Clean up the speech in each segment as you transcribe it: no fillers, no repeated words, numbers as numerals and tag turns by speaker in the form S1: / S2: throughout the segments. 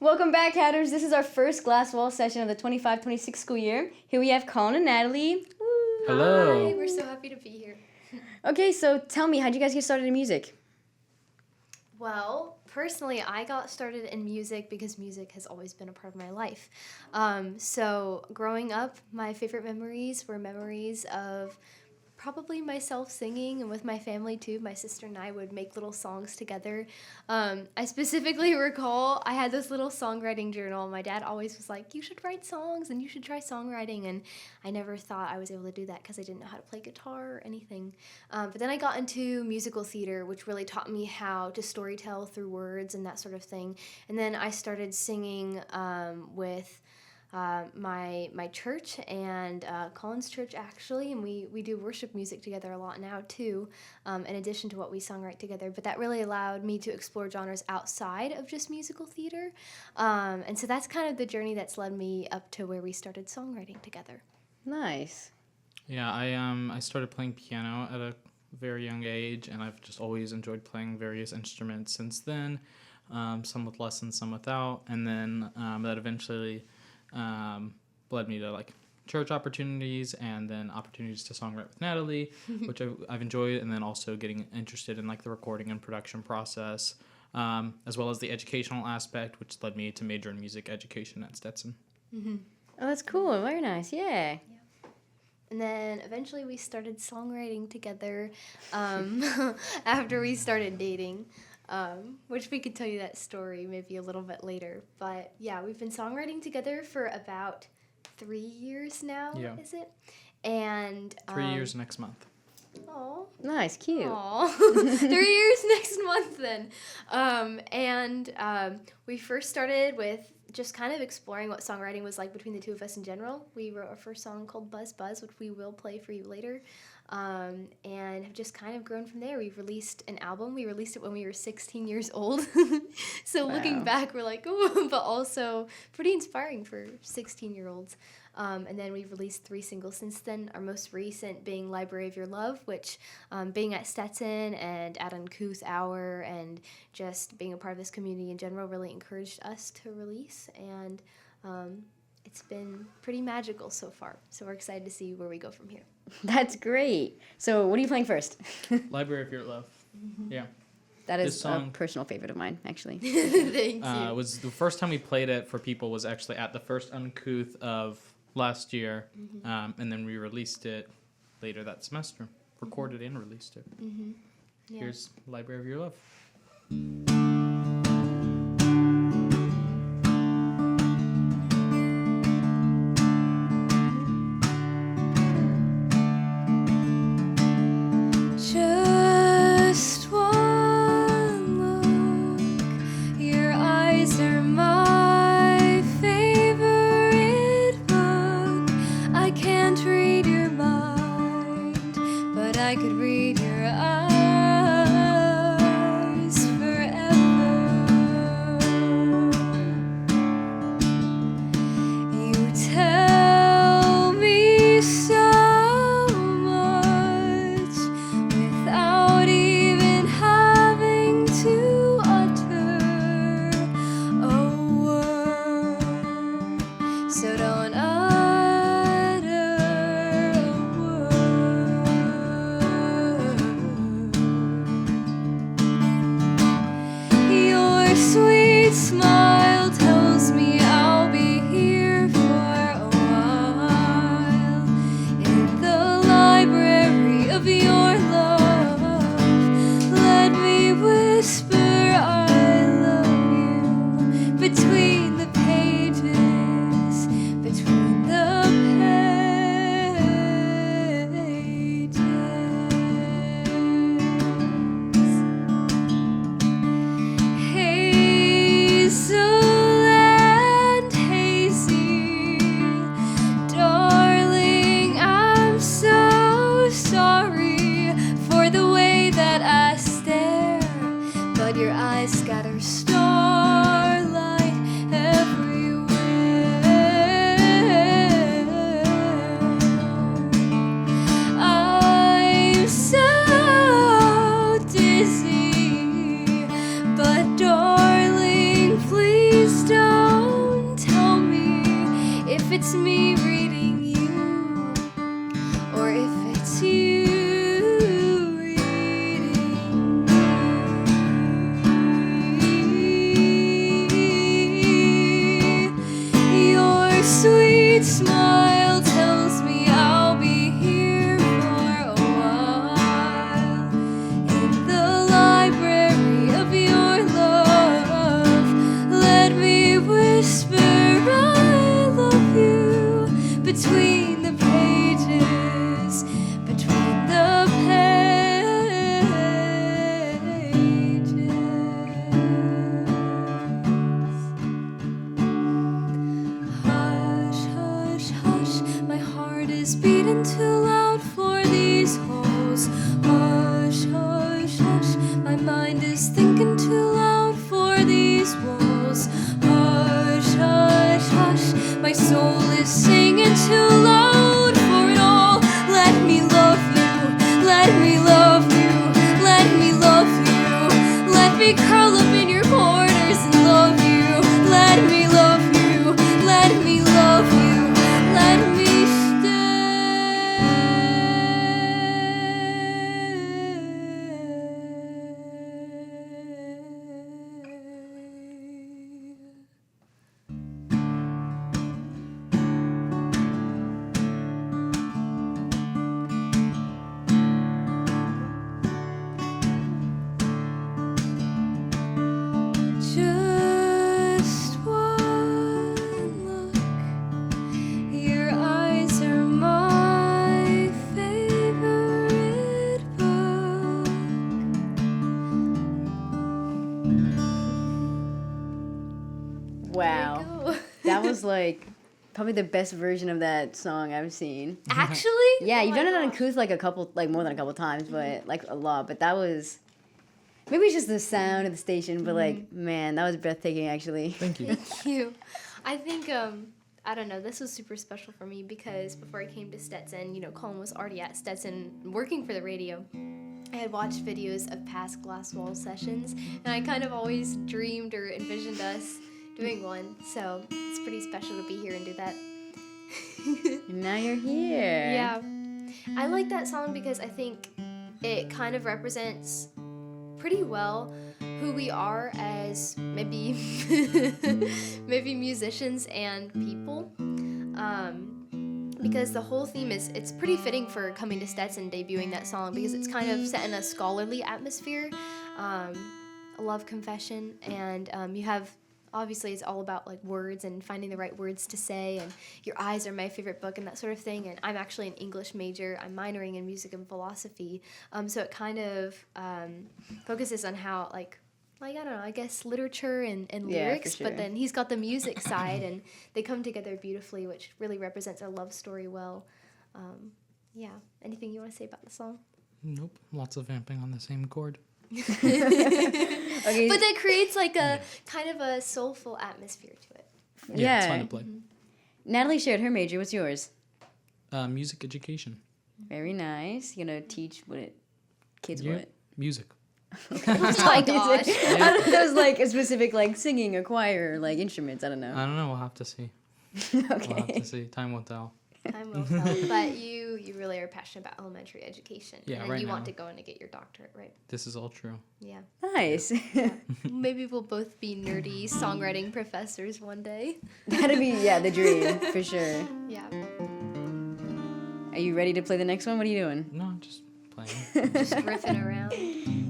S1: Welcome back, Hatters. This is our first glass wall session of the 25-26 school year. Here we have Colin and Natalie. Woo.
S2: Hello.
S3: Hi, we're so happy to be here.
S1: Okay, so tell me, how'd you guys get started in music?
S3: Well, personally, I got started in music because music has always been a part of my life. So growing up, my favorite memories were memories of probably myself singing, and with my family too. My sister and I would make little songs together. I specifically recall I had this little songwriting journal. My dad always was like, you should write songs and you should try songwriting, and I never thought I was able to do that because I didn't know how to play guitar or anything. But then I got into musical theater, which really taught me how to storytell through words and that sort of thing. And then I started singing with my church and Colin's church, actually, and we do worship music together a lot now too, in addition to what we songwrite together. But that really allowed me to explore genres outside of just musical theater, and so that's kind of the journey that's led me up to where we started songwriting together.
S1: Nice.
S2: Yeah, I started playing piano at a very young age, and I've just always enjoyed playing various instruments since then, some with lessons, some without, and then that eventually led me to like church opportunities and then opportunities to songwrite with Natalie, which I've enjoyed, and then also getting interested in like the recording and production process, as well as the educational aspect, which led me to major in music education at Stetson.
S3: Mm-hmm.
S1: Oh, that's cool. Very nice. Yeah.
S3: And then eventually we started songwriting together after we started dating. Which we could tell you that story maybe a little bit later. But yeah, we've been songwriting together for about 3 years now, is it? And
S2: 3 years next month.
S3: Oh.
S1: Nice, cute.
S3: Aw. 3 years next month then. We first started with just kind of exploring what songwriting was like between the two of us in general. We wrote our first song called Buzz Buzz, which we will play for you later. And have just kind of grown from there. We've released an album. We released it when we were 16 years old. So looking back, we're like, oh, but also pretty inspiring for 16-year-olds. And then we've released 3 singles since then, our most recent being Library of Your Love, which being at Stetson and at Uncouth Hour and just being a part of this community in general really encouraged us to release. And it's been pretty magical so far. So we're excited to see where we go from here.
S1: That's great. So what are you playing first?
S2: Library of Your Love. Mm-hmm. Yeah.
S1: That is
S2: This song,
S1: a personal favorite of mine, actually.
S3: Thank you.
S2: Was the first time we played it for people was actually at the first Uncouth of last year, and then we released it later that semester, recorded and released it.
S3: Mm-hmm. Yeah.
S2: Here's Library of Your Love.
S4: Just one look, your eyes are my favorite book. I can't read your mind, but I could read your eyes forever. sweet smile tells me I'll be here for a while. In the library of your love, let me whisper I love you between the pages, between the Hush, hush, hush, my heart is beating too loud for these halls. Hush, hush, hush, my mind is thinking too loud for these walls. Hush, hush, hush, my soul is singing too loud for it all. Let me love you, let me love you, let me love you. Let me curl up in your corners and love you. Let me love you, let me love you, let me stay. Just one look, your eyes are my favorite book.
S1: Wow.
S3: Go.
S1: That was like probably the best version of that song I've seen.
S3: Actually?
S1: Yeah,
S3: Oh
S1: you've
S3: my
S1: done it on
S3: gosh.
S1: acoustic like more than a couple times, but like a lot. But that was maybe it's just the sound of the station, but like man, that was breathtaking actually.
S2: Thank you.
S3: Thank you. I think I don't know, this was super special for me because before I came to Stetson, you know, Colin was already at Stetson working for the radio. I had watched videos of past Glass Wall sessions, and I kind of always dreamed or envisioned us doing one. So it's pretty special to be here and do that.
S1: And now you're here.
S3: Yeah. I like that song because I think it kind of represents pretty well who we are as maybe maybe musicians and people. Because the whole theme is, it's pretty fitting for coming to Stetson debuting that song because it's kind of set in a scholarly atmosphere, a love confession, and you have, obviously it's all about like words and finding the right words to say, and your eyes are my favorite book and that sort of thing. And I'm actually an English major. I'm minoring in music and philosophy. So it kind of focuses on how like I don't know, I guess literature and
S1: Yeah, for
S3: lyrics,
S1: sure.
S3: but then he's got the music side, and they come together beautifully, which really represents our love story well. Yeah. Anything you want to say about the song?
S2: Nope. Lots of vamping on the same chord.
S1: Okay.
S3: But that creates like a kind of a soulful atmosphere to it.
S2: Yeah, it's
S1: Yeah.
S2: fun to play.
S1: Natalie shared her major. What's yours?
S2: Music education.
S1: Very nice. You gonna teach kids
S2: Yeah.
S1: what?
S2: Music.
S3: Oh my gosh.
S1: I don't know. It was like a specific like singing or choir or like instruments. I don't know.
S2: I don't know. We'll have to see. We'll have
S1: Okay.
S2: to see. Time will tell.
S3: Time will tell. But you really are passionate about elementary education.
S2: Yeah,
S3: and
S2: right
S3: you want
S2: now.
S3: to go in and get your doctorate, right?
S2: This is all true.
S3: Yeah.
S1: Nice.
S3: Maybe we'll both be nerdy songwriting professors one day.
S1: That'd be the dream for sure.
S3: Yeah.
S1: Are you ready to play the next one? What are you doing?
S2: No, just playing.
S3: Just riffing around.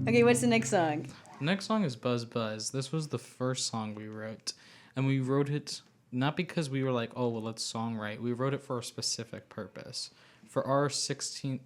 S1: Okay, what's the next song?
S2: The next song is Buzz Buzz. This was the first song we wrote. And we wrote it not because we were like, oh, well, let's songwrite. We wrote it for a specific purpose. For our 16th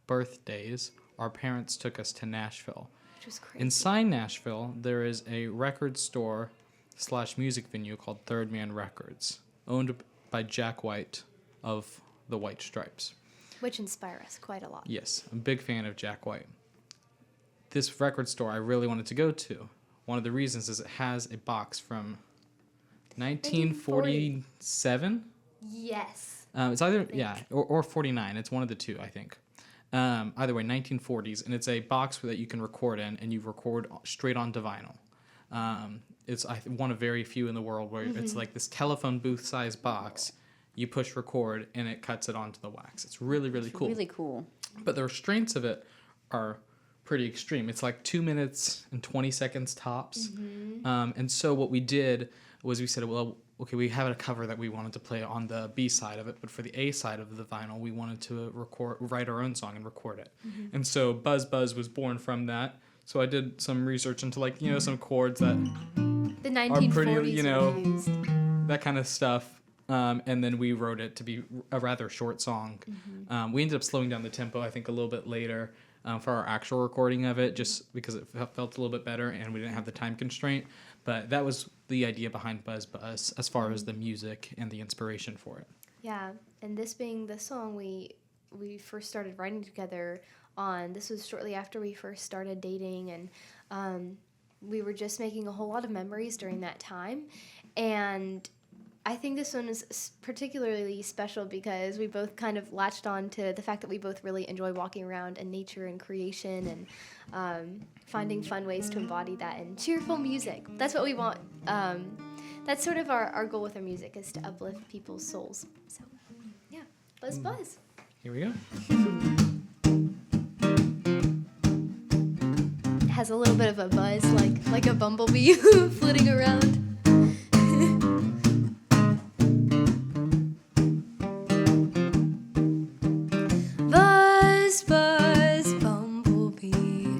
S2: birthdays, our parents took us to Nashville.
S3: Which was crazy.
S2: Inside Nashville, there is a record store / music venue called Third Man Records, owned by Jack White of the White Stripes.
S3: Which inspire us quite a lot.
S2: Yes, I'm a big fan of Jack White. This record store I really wanted to go to. One of the reasons is it has a box from 1947.
S3: Yes.
S2: It's either, or 49. It's one of the two, I think. Either way, 1940s. And it's a box that you can record in, and you record straight onto vinyl. It's one of very few in the world where it's like this telephone booth size box. You push record, and it cuts it onto the wax. It's really, really cool.
S1: Really cool.
S2: But the restraints of it are pretty extreme. It's like 2 minutes and 20 seconds tops. And so what we did was we said, well, okay, we have a cover that we wanted to play on the B side of it, but for the A side of the vinyl, we wanted to write our own song and record it. And so Buzz Buzz was born from that. So I did some research into like, some chords that
S3: The 1940s
S2: are pretty,
S3: were used.
S2: that kind of stuff. And then we wrote it to be a rather short song. We ended up slowing down the tempo, I think, a little bit later for our actual recording of it, just because it felt a little bit better and we didn't have the time constraint. But that was the idea behind Buzz Buzz as far as the music and the inspiration for it.
S3: Yeah, and this being the song we first started writing together on, this was shortly after we first started dating, and we were just making a whole lot of memories during that time. And I think this one is particularly special because we both kind of latched on to the fact that we both really enjoy walking around in nature and creation and finding fun ways to embody that in cheerful music. That's what we want. That's sort of our goal with our music, is to uplift people's souls. So, yeah, Buzz Buzz.
S2: Here we go.
S3: It has a little bit of a buzz, like a bumblebee flitting around.
S4: Buzz, buzz, bumblebee,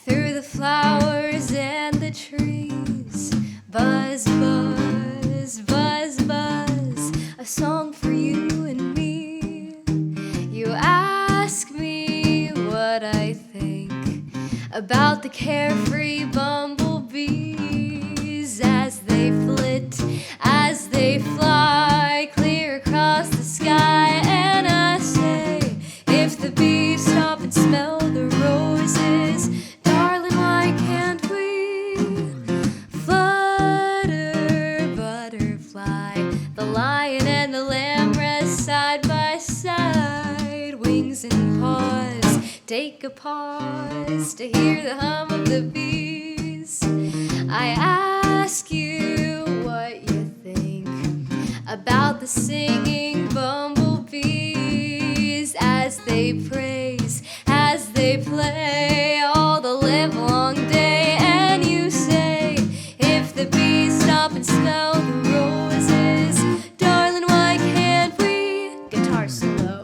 S4: through the flowers and the trees. Buzz, buzz, buzz, buzz, a song for you and me. You ask me what I think about the carefree bumblebees as they flit, as they fly clear across the sky. And I say, if the bees stop and smell the roses, darling, why can't we flutter, butterfly? The lion and the lamb rest side by side, wings and paws, take a pause to hear the hum of the bees. I ask you what you think about the singing bumblebees as they praise, as they play all the live long day. And you say, if the bees stop and smell the roses, darling, why can't we? Guitar solo.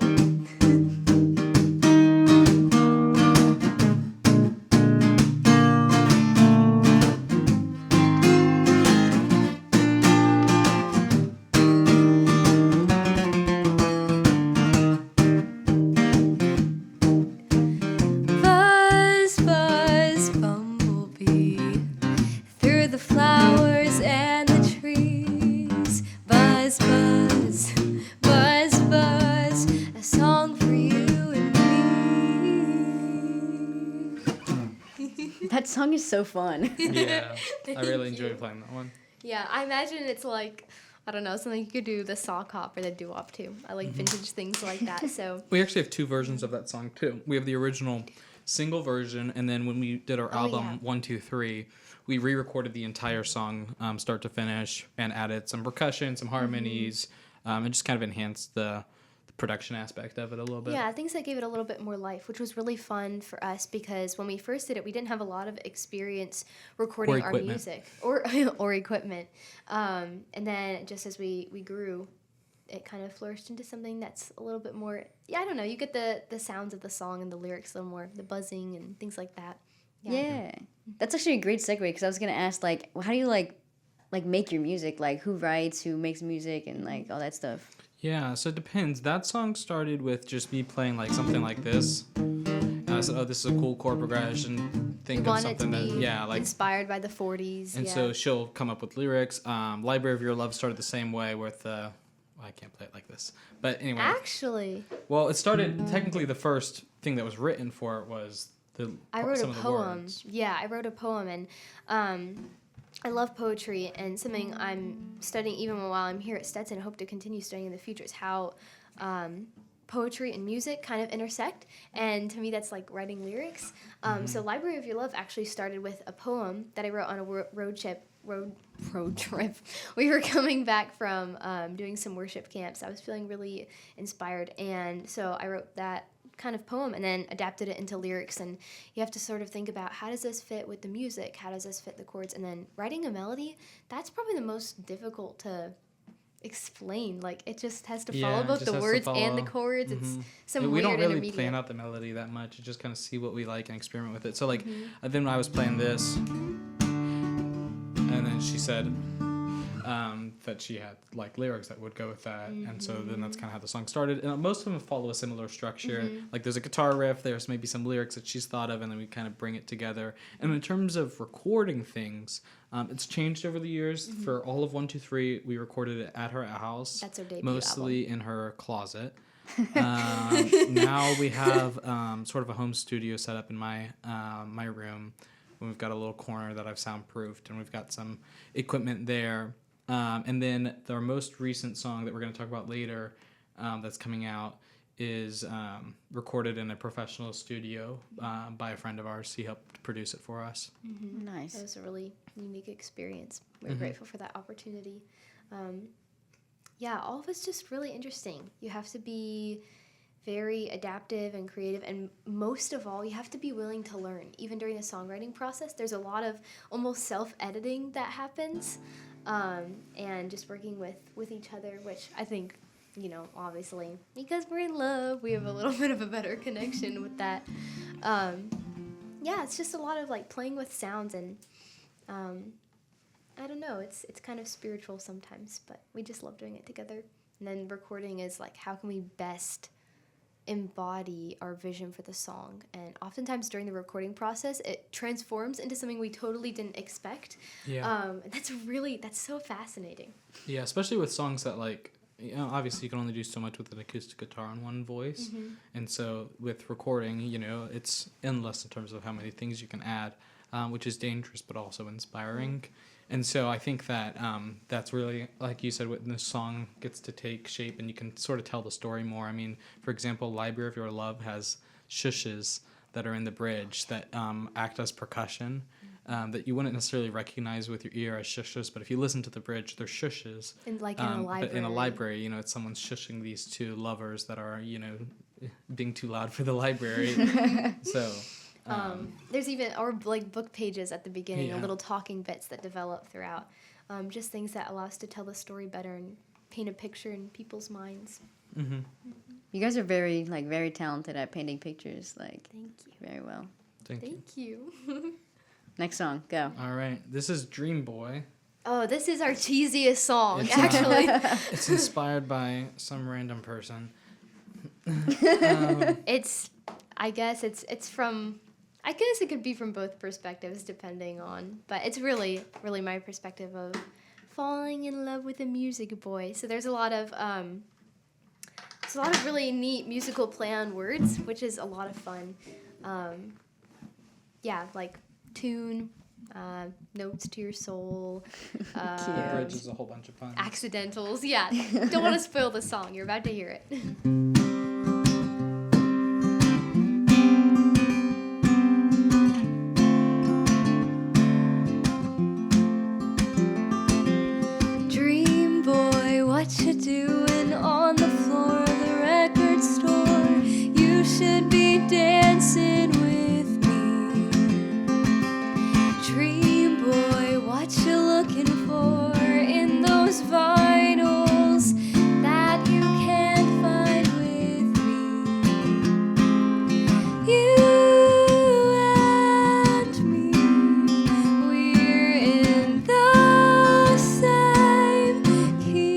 S4: Buzz, buzz, bumblebee, through the flowers and the trees. Buzz, buzz, buzz, buzz, a song for you and me.
S1: That song is so fun.
S2: Yeah, I really enjoy playing that one.
S3: Yeah, I imagine it's like, I don't know, something you could do the sock hop or the doo-wop too. I like vintage things like that, so.
S2: We actually have two versions of that song too. We have the original single version, and then when we did our album
S3: yeah.
S2: 1, 2, 3, we re-recorded the entire song start to finish and added some percussion, some harmonies, and just kind of enhanced the production aspect of it a little bit.
S3: Yeah, things that gave it a little bit more life, which was really fun for us because when we first did it, we didn't have a lot of experience recording our music or equipment. And then just as we grew, it kind of flourished into something that's a little bit more, I don't know, you get the sounds of the song and the lyrics a little more, the buzzing and things like that.
S1: Yeah. That's actually a great segue because I was going to ask, like, how do you, like make your music? Like, who writes, who makes music, and, like, all that stuff?
S2: Yeah, so it depends. That song started with just me playing like something like this. And I said, oh, this is a cool chord progression. Think of something that, like
S3: inspired by the 40s.
S2: And so she'll come up with lyrics. Library of Your Love started the same way with, I can't play it like this. But anyway.
S3: Actually.
S2: Well, it started, technically the first thing that was written for it was
S3: I wrote
S2: some
S3: a
S2: of the
S3: poem.
S2: words.
S3: Yeah, I wrote a poem, and I love poetry, and something I'm studying even while I'm here at Stetson. I hope to continue studying in the future is how poetry and music kind of intersect, and to me that's like writing lyrics. So Library of Your Love actually started with a poem that I wrote on a road trip. We were coming back from doing some worship camps. I was feeling really inspired, and so I wrote that kind of poem and then adapted it into lyrics, and you have to sort of think about how does this fit with the music, how does this fit the chords, and then writing a melody, that's probably the most difficult to explain. Like, it just has to follow both the words and the chords. It's some
S2: we
S3: weird
S2: don't really
S3: intermediate.
S2: plan out the melody that much. You just kind of see what we like and experiment with it. So like then when I was playing this, and then she said that she had like lyrics that would go with that, and so then that's kind of how the song started. And most of them follow a similar structure. Like there's a guitar riff, there's maybe some lyrics that she's thought of, and then we kind of bring it together. And in terms of recording things, it's changed over the years. For all of 1, 2, 3, we recorded it at her house.
S3: That's her debut
S2: mostly
S3: album.
S2: in her closet. Now we have sort of a home studio set up in my my room. We've got a little corner that I've soundproofed, and we've got some equipment there. And then our most recent song that we're going to talk about later, that's coming out, is recorded in a professional studio by a friend of ours. He helped produce it for us.
S1: Nice.
S3: It was a really unique experience. We're grateful for that opportunity. Yeah, all of it's just really interesting. You have to be very adaptive and creative, and most of all, you have to be willing to learn. Even during the songwriting process, there's a lot of almost self-editing that happens, and just working with each other, which I think, you know, obviously, because we're in love, we have a little bit of a better connection with that. Yeah, it's just a lot of like playing with sounds, and I don't know, it's kind of spiritual sometimes, but we just love doing it together. And then recording is like, how can we best embody our vision for the song? And oftentimes during the recording process, it transforms into something we totally didn't expect. And that's so fascinating.
S2: Yeah, especially with songs that, like, you know, obviously you can only do so much with an acoustic guitar and one voice. And so with recording, you know, it's endless in terms of how many things you can add, which is dangerous but also inspiring. And so I think that that's really, like you said, when the song gets to take shape and you can sort of tell the story more. I mean, for example, Library of Your Love has shushes that are in the bridge that act as percussion that you wouldn't necessarily recognize with your ear as shushes, but if you listen to the bridge, they're shushes.
S3: And like in a library.
S2: But in a library, you know, it's someone shushing these two lovers that are, you know, being too loud for the library. So...
S3: there's even, or like book pages at the beginning, little talking bits that develop throughout. Just things that allow us to tell the story better and paint a picture in people's minds.
S1: You guys are very talented at painting pictures, like,
S3: Thank you.
S1: very well.
S2: Thank you.
S1: Next song, go.
S2: All right. This is Dream Boy.
S3: Oh, this is our cheesiest song,
S2: It's,
S3: actually.
S2: It's inspired by some random person.
S3: I guess it could be from both perspectives, depending on, but it's really, really my perspective of falling in love with a music boy. So there's a lot of really neat musical play on words, which is a lot of fun. Yeah, like tune, notes to your soul,
S2: The bridge is a whole bunch of puns.
S3: accidentals. Yeah, don't want to spoil the song. You're about to hear it.
S4: Dream boy, what you doing on the floor of the record store? You should be dancing with me. Dream boy, what you looking for in those vinyls that you can't find with me? You and me, we're in the same key.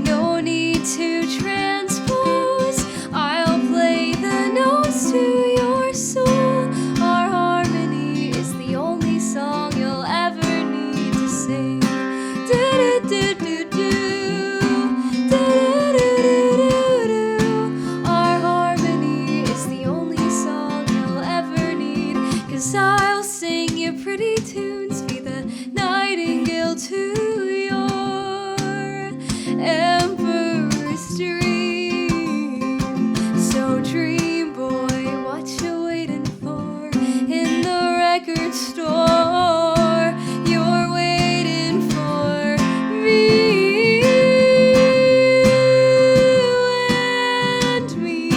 S4: No need to transpose. I'll play the notes to your soul. Our harmony is the only song you'll ever need to sing. Do-do-do-do-do. Do-do-do-do-do. Our harmony is the only song you'll ever need. 'Cause I'll sing you pretty tunes, be the nightingale to your emperor's dream. So dream boy, what you waiting for in the record store? You're waiting for me and me.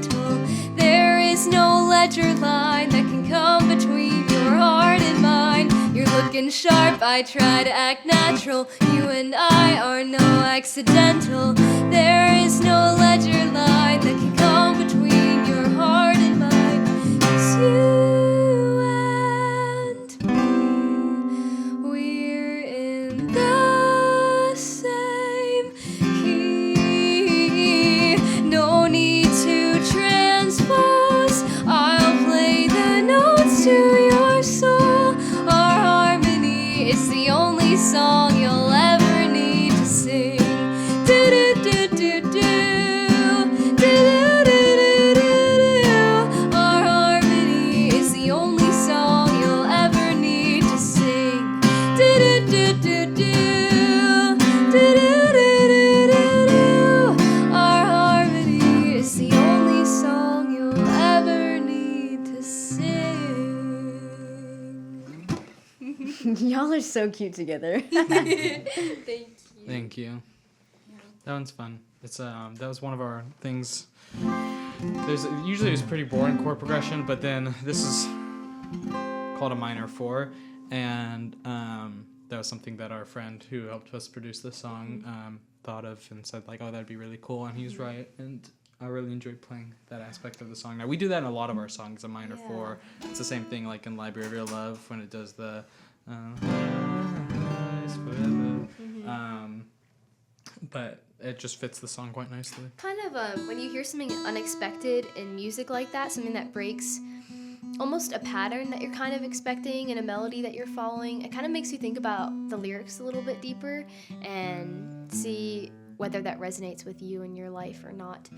S4: gentle. There is no ledger line that can come between your heart and mine. You're looking sharp, I try to act natural. You and I are no accidental. There is no ledger line that can come between your heart and mine. It's you and me. We're in the same key. No need to transpose. I'll play the notes to your soul. Our harmony is the only song you'll ever need to sing. Do-do-do-do-do. Do-do-do-do-do-do. Our harmony is the only song you'll ever need to sing. Do-do-do-do-do. Do-do-do-do-do-do. Our harmony is the only song you'll ever need to sing.
S1: Y'all are so cute together.
S3: Thank you.
S2: Thank you. That one's fun. It's that was one of our things. Usually it's pretty boring chord progression, but then this is called a minor 4, and that was something that our friend who helped us produce this song thought of and said like, oh, that'd be really cool, and he was right, and I really enjoyed playing that aspect of the song. Now we do that in a lot of our songs, a minor 4. It's the same thing like in Library of Your Love when it does the but it just fits the song quite nicely.
S3: Kind of when you hear something unexpected in music like that, something that breaks almost a pattern that you're kind of expecting and a melody that you're following, it kind of makes you think about the lyrics a little bit deeper and see whether that resonates with you in your life or not.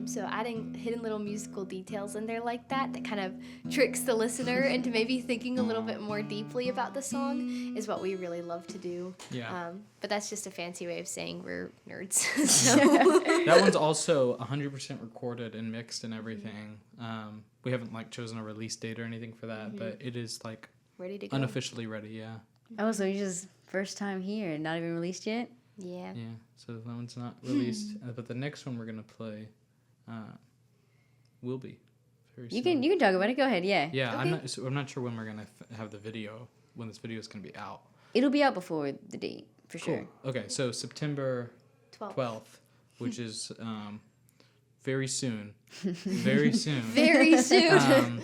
S3: So adding hidden little musical details in there like that kind of tricks the listener into maybe thinking a little bit more deeply about the song is what we really love to do.
S2: Yeah.
S3: But that's just a fancy way of saying we're nerds. So.
S2: That one's also 100% recorded and mixed and everything. We haven't like chosen a release date or anything for that, but it is like
S3: Ready to go.
S2: unofficially ready. Yeah.
S1: Oh, so you just first time here, not even released yet?
S3: Yeah.
S2: Yeah. So that one's not released, but the next one we're gonna play will be very
S1: You
S2: soon.
S1: can talk about it. Go ahead. Yeah.
S2: Yeah,
S3: Okay.
S2: I'm not sure when we're gonna have the video. When this video is gonna be out.
S1: It'll be out before the date for
S2: Cool.
S1: sure.
S2: Okay, so September
S3: 12th.
S2: 12th, which is very soon. Very soon.
S3: Very soon.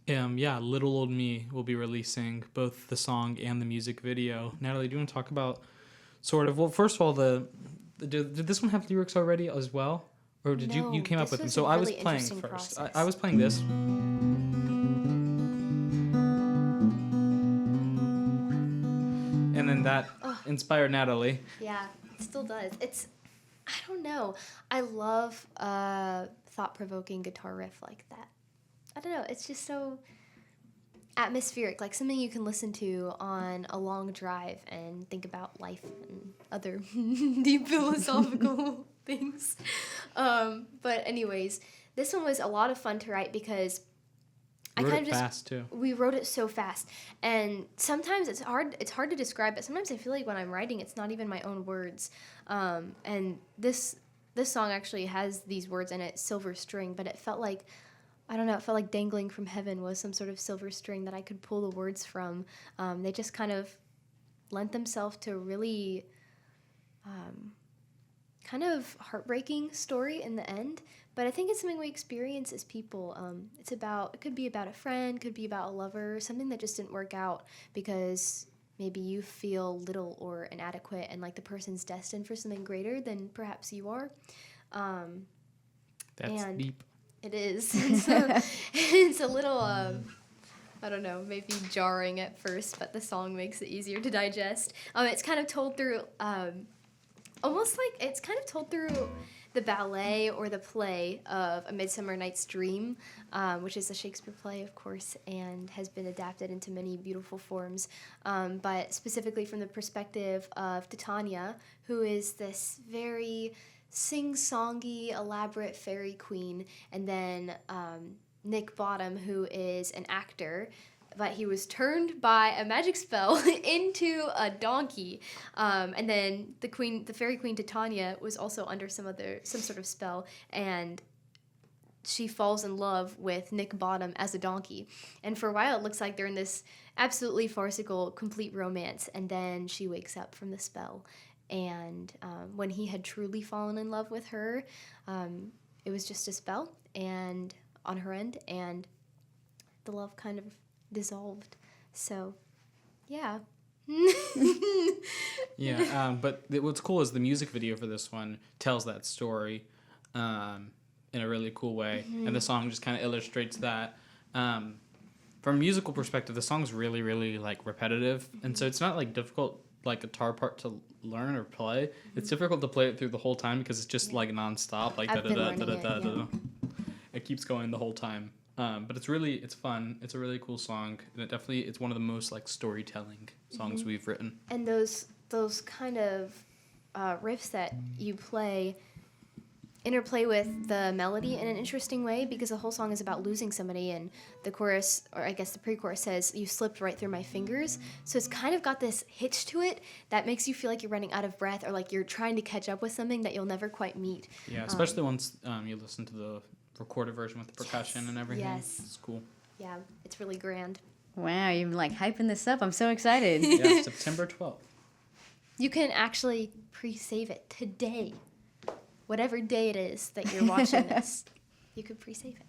S2: Yeah, Little Old Me will be releasing both the song and the music video. Natalie, do you want to talk about sort of, well, first of all, did this one have lyrics already as well? Or did
S3: No,
S2: you came up
S3: this
S2: with them?
S3: was
S2: So
S3: a
S2: I was
S3: really
S2: playing
S3: interesting
S2: first.
S3: process.
S2: I was playing this. And then that inspired Natalie.
S3: Yeah, it still does. I don't know. I love a thought-provoking guitar riff like that. I don't know. It's just so atmospheric, like something you can listen to on a long drive and think about life and other deep philosophical things. But anyways, this one was a lot of fun to write because
S2: Wrote it fast too.
S3: we wrote it so fast, and sometimes it's hard to describe it. Sometimes I feel like when I'm writing, it's not even my own words. And this song actually has these words in it, silver string, but it felt like, I don't know, it felt like dangling from heaven was some sort of silver string that I could pull the words from. They just kind of lent themselves to a really kind of heartbreaking story in the end. But I think it's something we experience as people. It could be about a friend, could be about a lover, something that just didn't work out because maybe you feel little or inadequate and like the person's destined for something greater than perhaps you are.
S2: That's
S3: and
S2: deep.
S3: It is. It's a little, I don't know, maybe jarring at first, but the song makes it easier to digest. It's kind of told through, almost like it's kind of told through the ballet or the play of A Midsummer Night's Dream, which is a Shakespeare play, of course, and has been adapted into many beautiful forms, but specifically from the perspective of Titania, who is this very sing-songy, elaborate fairy queen, and then Nick Bottom, who is an actor, but he was turned by a magic spell into a donkey, and then the fairy queen Titania was also under some sort of spell, and she falls in love with Nick Bottom as a donkey. And for a while, it looks like they're in this absolutely farcical, complete romance. And then she wakes up from the spell. And when he had truly fallen in love with her, it was just a spell and on her end, and the love kind of dissolved. So, yeah.
S2: Yeah, but what's cool is the music video for this one tells that story in a really cool way, and the song just kind of illustrates that. From a musical perspective, the song's really, really like repetitive, and so it's not like difficult like guitar part to learn or play. It's difficult to play it through the whole time because it's just like nonstop, like
S3: I've been learning it.
S2: It keeps going the whole time. But it's fun. It's a really cool song, and it's one of the most like storytelling songs we've written.
S3: And those kind of riffs that you play interplay with the melody in an interesting way, because the whole song is about losing somebody, and the chorus, or I guess the pre-chorus, says, "You slipped right through my fingers." So it's kind of got this hitch to it that makes you feel like you're running out of breath, or like you're trying to catch up with something that you'll never quite meet.
S2: Yeah, especially once you listen to the recorded version with the percussion and everything.
S3: Yes.
S2: It's cool.
S3: Yeah, it's really grand.
S1: Wow, you're like hyping this up. I'm so excited.
S2: Yeah, September 12th.
S3: You can actually pre-save it today. Whatever day it is that you're watching this, you could pre-save it.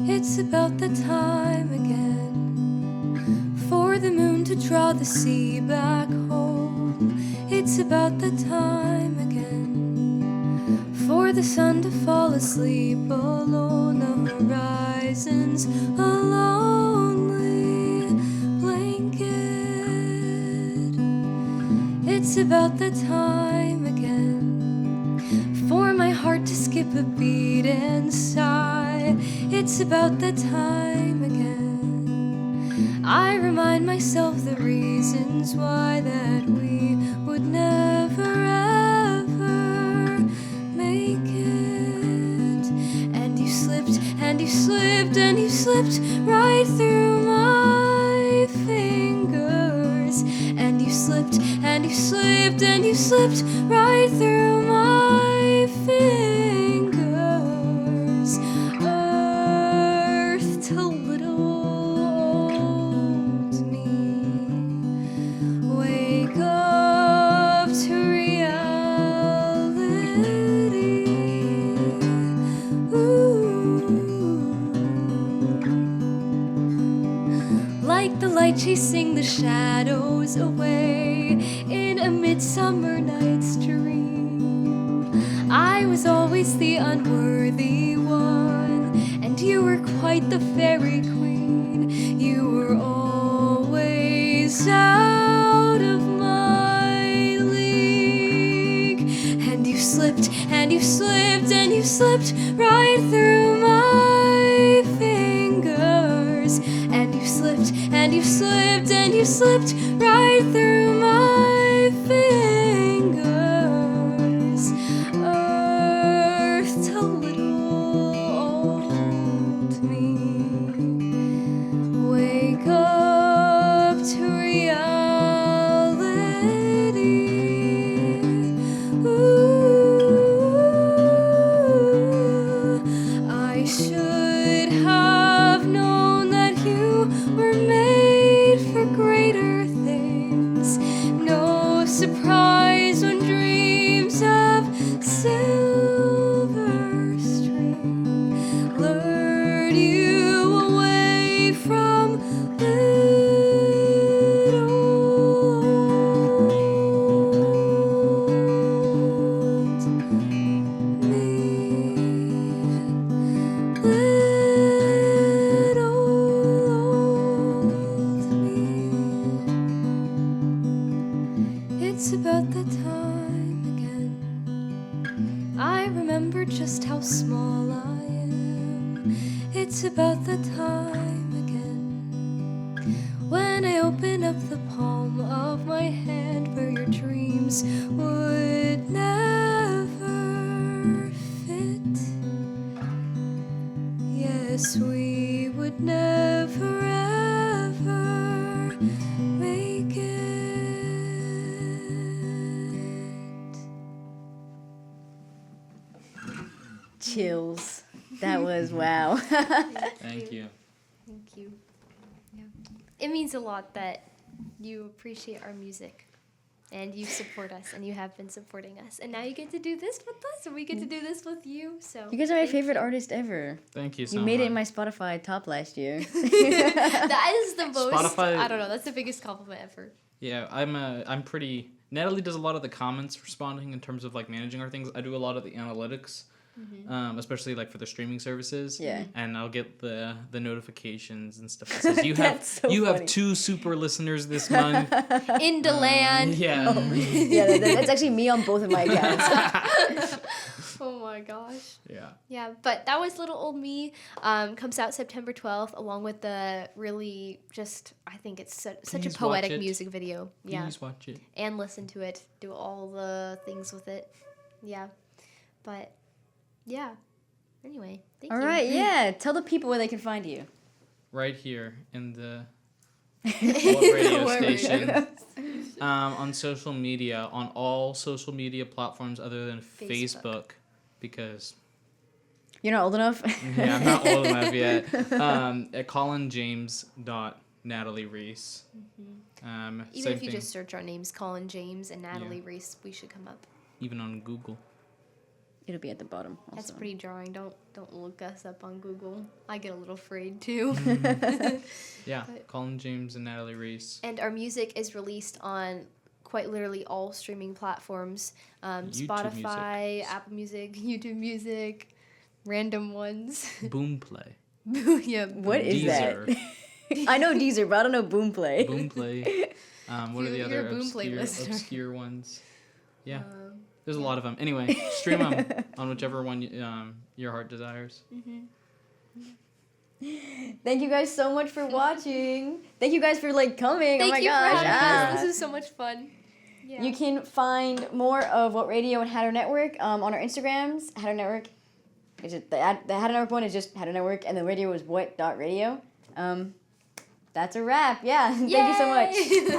S4: It's about the time again for the moon to draw the sea back home. It's about the time again for the sun to fall asleep alone. The horizon's a lonely blanket. It's about the time again for my heart to skip a beat and sigh. It's about the time again I remind myself the reasons why that we would never ever make it. And you slipped, and you slipped, and you slipped right through my fingers. And you slipped, and you slipped, and you slipped right through my fingers. Earth to little old me, wake up to reality. Ooh. Like the light chasing the shadows away in a midsummer night's dream, I was always the unworthy one, and you were quite the fairy queen. You were always out of my league. And you slipped, and you slipped, and you slipped right through my fingers. And you slipped, and you slipped, and you slipped right through my fingers. Earth to little old me, wake up to reality. Ooh, I should have known that you were made for greater things. No surprise when dreams of silver string lured you away from little old me. Little old me. It's about the time again. I remember just how small I am. It's about the time again when I open up the palm of my hand where your dreams would never fit. Yes, we would never ever make it.
S1: Chills. That was wow.
S2: Thank you.
S3: Thank you. Yeah. It means a lot that you appreciate our music and you support us and you have been supporting us. And now you get to do this with us and we get to do this with you. So
S1: You guys are my
S3: thank
S1: favorite
S3: you.
S1: artist ever.
S2: Thank you so
S1: You
S2: much.
S1: made it in my Spotify top last year.
S3: That is the most,
S2: Spotify-
S3: I don't know, that's the biggest compliment ever.
S2: Yeah, I'm pretty. Natalie does a lot of the comments responding in terms of like managing our things. I do a lot of the analytics, especially like for the streaming services.
S1: Yeah.
S2: And I'll get the notifications and stuff that says you
S1: That's
S2: have
S1: so funny.
S2: 2 super listeners this month.
S3: In the land.
S2: Yeah.
S1: Yeah, that's actually me on both of my accounts.
S3: Oh my gosh.
S2: Yeah.
S3: Yeah, but that was Little Old Me. Comes out September 12th, along with the really just, I think it's such a
S2: Please
S3: poetic
S2: watch it.
S3: music video. Yeah.
S2: Please watch it.
S3: And listen to it. Do all the things with it. Yeah. But, yeah. Anyway, thank
S1: All
S3: you.
S1: right, yeah. Tell the people where they can find you.
S2: Right here in the what radio
S3: Where-
S2: station. On social media, on all social media platforms other than
S3: Facebook.
S2: Facebook because
S1: You're not old enough?
S2: yeah, I'm not old enough yet. At colinjames.natalie Reese.
S3: Even
S2: Same
S3: if you
S2: thing,
S3: just search our names, Colin James and Natalie Reese, we should come up.
S2: even on Google.
S1: It'll be at the bottom. Also.
S3: That's pretty jarring. Don't look us up on Google. I get a little afraid too.
S2: Yeah,
S3: But-
S2: Colin James and Natalie Reese.
S3: And our music is released on quite literally all streaming platforms.
S2: YouTube
S3: Spotify,
S2: music.
S3: Apple Music, YouTube Music, random ones.
S2: Boomplay.
S3: Yeah.
S1: What is
S2: Deezer.
S1: that? I know Deezer, but I don't know Boomplay.
S2: Boomplay. What are the
S3: You're
S2: other
S3: a Boomplay listener.
S2: obscure ones? Yeah,
S3: Um,
S2: there's a lot of them. Anyway, stream them on whichever one your heart desires.
S1: Thank you guys so much for watching. Thank you guys for coming.
S3: Thank
S1: oh my
S3: you
S1: gosh.
S3: for having us.
S1: Ah.
S3: This is so much fun. Yeah.
S1: You can find more of What Radio and Hatter Network on our Instagrams. Hatter Network. Is it the Hatter Network one is just Hatter Network, and the radio is what.radio. That's a wrap. Yeah. Thank you so much.
S3: Yay!